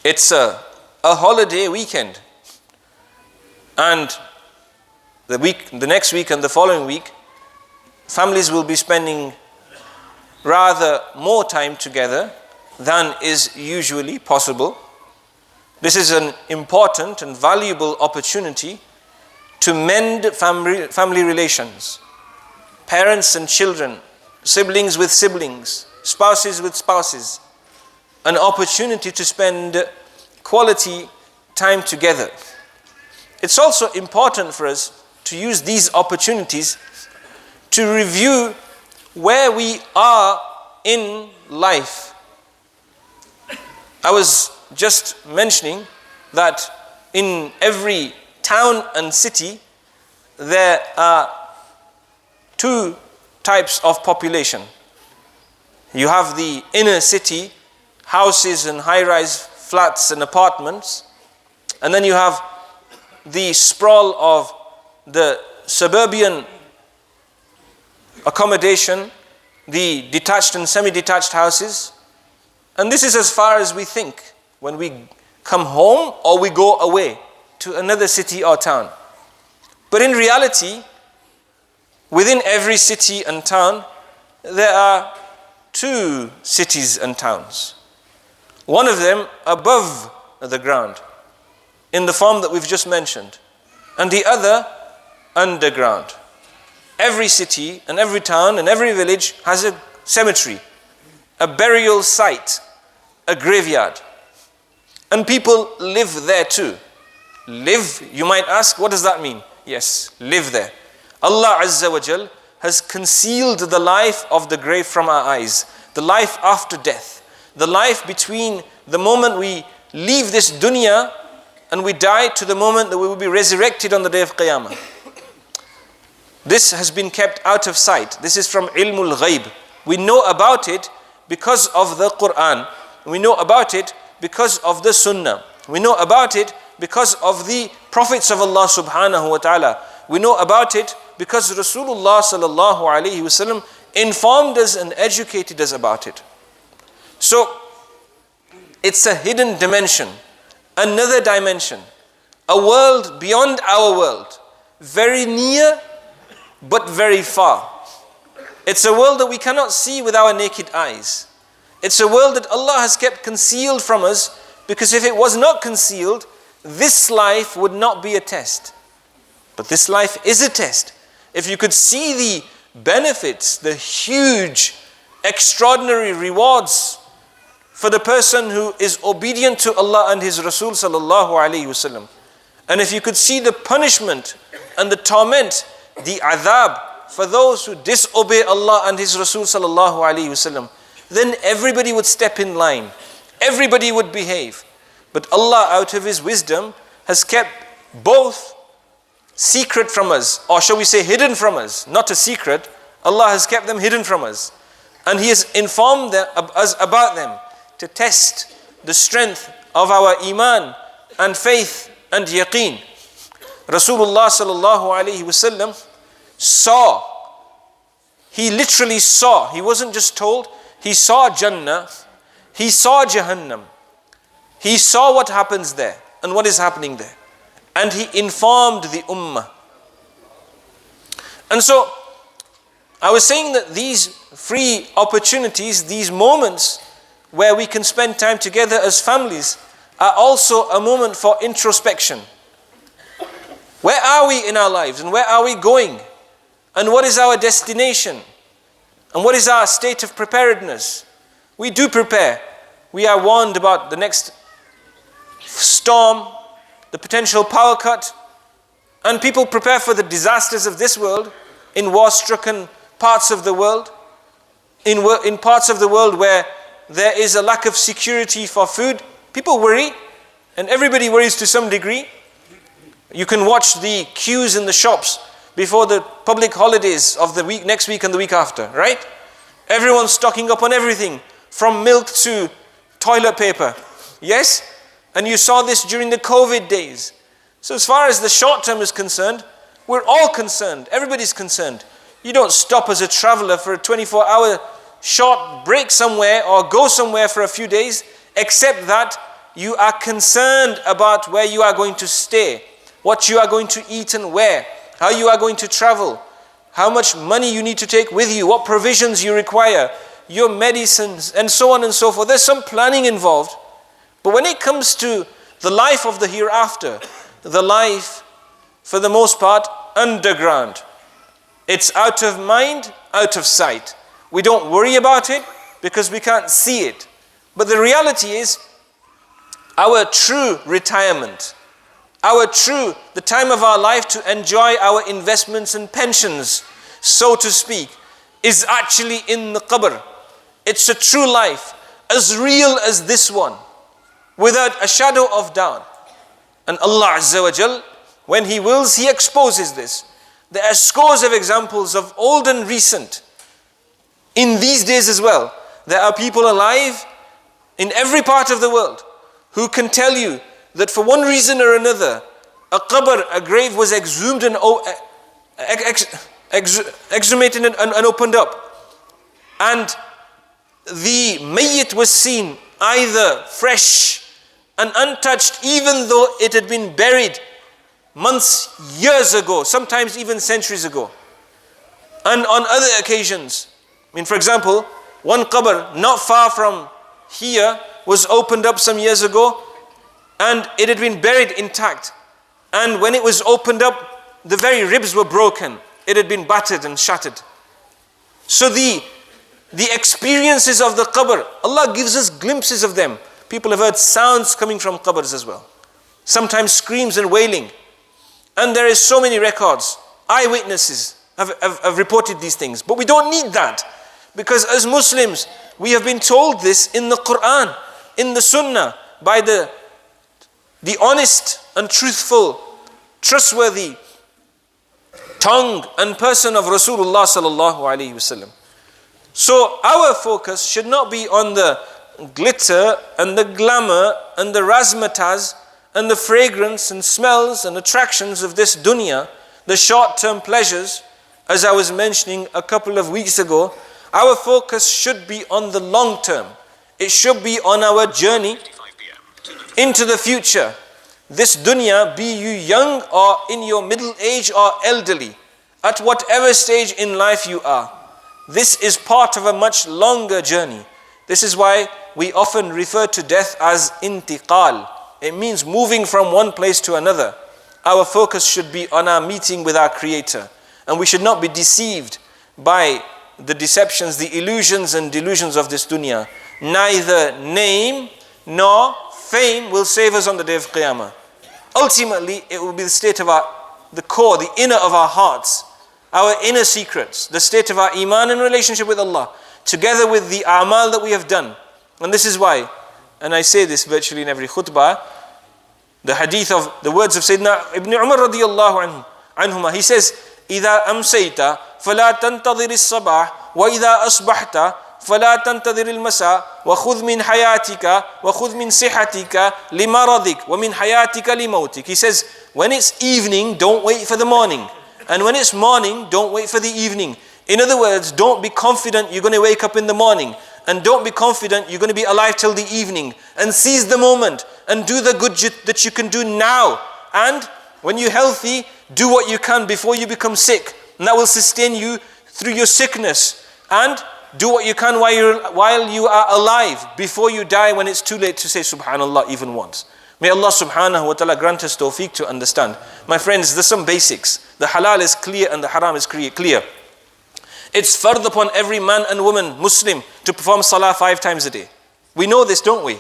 It's a holiday weekend, and the next week and the following week, families will be spending rather more time together than is usually possible. This is an important and valuable opportunity to mend family relations, parents and children, siblings with siblings, spouses with spouses, an opportunity to spend quality time together. It's also important for us to use these opportunities to review where we are in life. I was just mentioning that in every town and city there are two types of population. You have the inner city, houses and high-rise flats and apartments, and then you have the sprawl of the suburban accommodation, the detached and semi-detached houses. And this is as far as we think when we come home or we go away to another city or town. But in reality, within every city and town, there are two cities and towns. One of them above the ground, in the form that we've just mentioned, and the other underground. Every city and every town and every village has a cemetery, a burial site, a graveyard. And people live there too. Live, you might ask, what does that mean? Yes, live there. Allah Azza wa Jal has concealed the life of the grave from our eyes, the life after death, the life between the moment we leave this dunya and we die to the moment that we will be resurrected on the day of Qiyamah. This has been kept out of sight. This is from ilmul ghaib. We know about it because of the Quran. We know about it because of the Sunnah. We know about it because of the prophets of Allah subhanahu wa ta'ala. We know about it because Rasulullah sallallahu alayhi wasallam informed us and educated us about it. So, it's a hidden dimension, another dimension, a world beyond our world, very near but very far. It's a world that we cannot see with our naked eyes. It's a world that Allah has kept concealed from us, because if it was not concealed, this life would not be a test. But this life is a test. If you could see the benefits, the huge, extraordinary rewards for the person who is obedient to Allah and His Rasul sallallahu alaihi wasallam, and if you could see the punishment and the torment, the adhab for those who disobey Allah and His Rasul sallallahu alaihi wasallam, then everybody would step in line, everybody would behave. But Allah, out of His wisdom, has kept both secret from us, or shall we say hidden from us, not a secret. Allah has kept them hidden from us, and He has informed us about them to test the strength of our iman and faith and yaqeen. Rasulullah sallallahu alaihi wasallam saw, he literally saw, he wasn't just told, he saw Jannah, he saw Jahannam, he saw what happens there and what is happening there, and he informed the ummah. And so I was saying that these free opportunities, these moments where we can spend time together as families, are also a moment for introspection. Where are we in our lives, and where are we going, and what is our destination, and what is our state of preparedness? We do prepare. We are warned about the next storm, the potential power cut, and people prepare for the disasters of this world in war-stricken parts of the world, in parts of the world where there is a lack of security for food. People worry, and everybody worries to some degree. You can watch the queues in the shops before the public holidays of the week, next week and the week after, right? Everyone's stocking up on everything, from milk to toilet paper. Yes? And you saw this during the COVID days. So as far as the short term is concerned, we're all concerned. Everybody's concerned. You don't stop as a traveler for a 24-hour short break somewhere or go somewhere for a few days, except that you are concerned about where you are going to stay, what you are going to eat and where, how you are going to travel, how much money you need to take with you, what provisions you require, your medicines, and so on and so forth. There's some planning involved. But when it comes to the life of the hereafter, the life, for the most part, underground. It's out of mind, out of sight. We don't worry about it because we can't see it. But the reality is, our true retirement, the time of our life to enjoy our investments and pensions, so to speak, is actually in the qabr. It's a true life, as real as this one, without a shadow of doubt. And Allah Azza wa Jal, when He wills, He exposes this. There are scores of examples of old and recent. In these days as well, there are people alive in every part of the world who can tell you that for one reason or another, a qabr, a grave, was exhumed and exhumated and opened up. And the mayyit was seen either fresh and untouched, even though it had been buried months, years ago, sometimes even centuries ago. And on other occasions, for example, one qabr not far from here was opened up some years ago, and it had been buried intact. And when it was opened up, the very ribs were broken. It had been battered and shattered. So the experiences of the qabr, Allah gives us glimpses of them. People have heard sounds coming from qabrs as well. Sometimes screams and wailing. And there is so many records. Eyewitnesses have reported these things. But we don't need that. Because as Muslims, we have been told this in the Quran, in the Sunnah, by the honest and truthful, trustworthy tongue and person of Rasulullah sallallahu alaihi wasallam. So our focus should not be on the glitter and the glamour and the razzmatazz and the fragrance and smells and attractions of this dunya, the short-term pleasures, as I was mentioning a couple of weeks ago. Our focus should be on the long term. It should be on our journey into the future. This dunya, be you young or in your middle age or elderly, at whatever stage in life you are, this is part of a much longer journey. This is why we often refer to death as intiqal. It means moving from one place to another. Our focus should be on our meeting with our Creator. And we should not be deceived by the deceptions, the illusions and delusions of this dunya. Neither name nor fame will save us on the day of Qiyamah. Ultimately, it will be the state of the core, the inner of our hearts, our inner secrets, the state of our iman and relationship with Allah, together with the a'mal that we have done. And this is why, and I say this virtually in every khutbah, the hadith of the words of Sayyidina Ibn Umar radiyallahu anhuma, he says, إِذَا أَمْسَيْتَ فَلَا تَنْتَظِرِ الصَّبَاحِ وَإِذَا أَصْبَحْتَ فَلَا تَنْتَظِرِ الْمَسَاءِ وَخُذْ مِنْ حَيَاتِكَ وَخُذْ مِنْ صِحَتِكَ لِمَرَضِكَ وَمِنْ حَيَاتِكَ لِمَوْتِكَ. He says, when it's evening, don't wait for the morning. And when it's morning, don't wait for the evening. In other words, don't be confident you're going to wake up in the morning. And don't be confident you're going to be alive till the evening. And seize the moment and do the good that you can do now. And when you're healthy, do what you can before you become sick. And that will sustain you through your sickness. And do what you can while you are alive, before you die, when it's too late to say subhanallah even once. May Allah subhanahu wa ta'ala grant us tawfiq to understand. My friends, there's some basics. The halal is clear and the haram is clear. It's fard upon every man and woman, Muslim, to perform salah 5 times a day. We know this, don't we?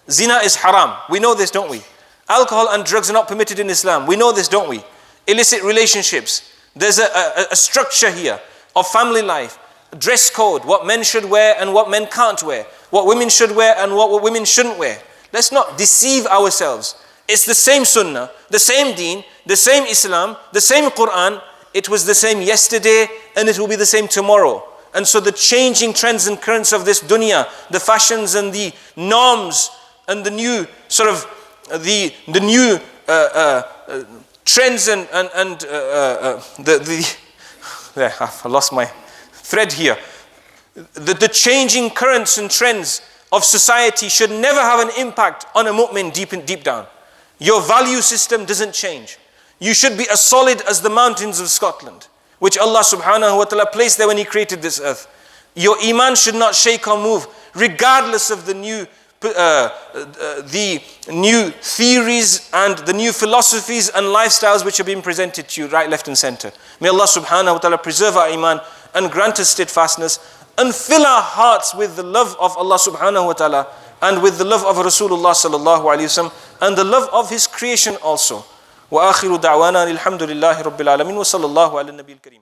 Zina is haram. We know this, don't we? Alcohol and drugs are not permitted in Islam. We know this, don't we? Illicit relationships. There's a structure here of family life. Dress code, what men should wear and what men can't wear. What women should wear and what women shouldn't wear. Let's not deceive ourselves. It's the same sunnah, the same deen, the same Islam, the same Quran. It was the same yesterday and it will be the same tomorrow. And so the changing trends and currents of this dunya, the fashions and the norms and the new sort of the new trends and I lost my thread here. the changing currents and trends of society should never have an impact on a mu'min deep down. Your value system doesn't change. You should be as solid as the mountains of Scotland, which Allah subhanahu wa ta'ala placed there when He created this earth. Your iman should not shake or move, regardless of the new theories and the new philosophies and lifestyles which are being presented to you right, left and center. May Allah subhanahu wa ta'ala preserve our iman and grant us steadfastness and fill our hearts with the love of Allah subhanahu wa ta'ala and with the love of Rasulullah sallallahu alayhi wa sallam and the love of His creation also. وآخر دعوانا الحمد لله رب العالمين وصلى الله على النبي الكريم.